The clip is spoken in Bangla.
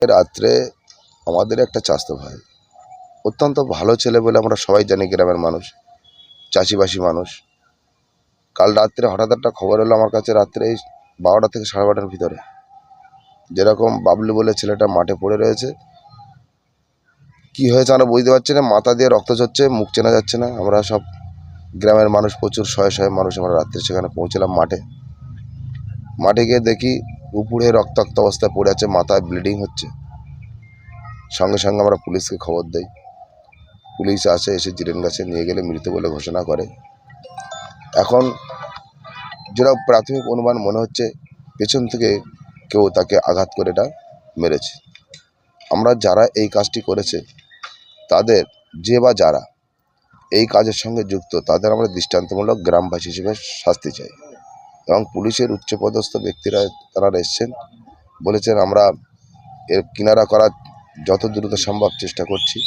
রাত্রে আমাদের একটা চাচাতো ভাই অত্যন্ত ভালো ছেলে বলে আমরা সবাই জানি, গ্রামের মানুষ, চাষিবাসী মানুষ। কাল রাত্রে হঠাৎ একটা খবর এলো আমার কাছে, রাত্রে এই 12টা থেকে 12:30টার ভিতরে, যেরকম বাবলু বলে ছেলেটা মাঠে পড়ে রয়েছে। কি হয়েছে আমরা বুঝতে পারছি না, মাথা দিয়ে রক্ত ঝরছে, মুখ চেনা যাচ্ছে না। আমরা সব গ্রামের মানুষ, প্রচুর শয়ে শয়ে মানুষ, আমরা রাত্রে সেখানে পৌঁছলাম। মাঠে গিয়ে দেখি উপরে রক্তাক্ত অবস্থায় পড়ে আছে, মাথায় ব্লিডিং হচ্ছে। সঙ্গে সঙ্গে আমরা পুলিশকে খবর দেই। পুলিশ আসে, এসে জিরেন গাছে নিয়ে গেলে মৃত বলে ঘোষণা করে। এখন যেটা প্রাথমিক অনুমান মনে হচ্ছে, পেছন থেকে কেউ তাকে আঘাত করে এটা মেরেছে। আমরা যারা এই কাজটি করেছে তাদের, যে বা যারা এই কাজের সঙ্গে যুক্ত, তাদের আমরা দৃষ্টান্তমূলক গ্রামবাসী হিসেবে শাস্তি চাই। এবং পুলিশের উচ্চপদস্থ ব্যক্তিরা তারা এসছেন, বলেছেন আমরা এর কিনারা করার যত দ্রুত সম্ভব চেষ্টা করছি।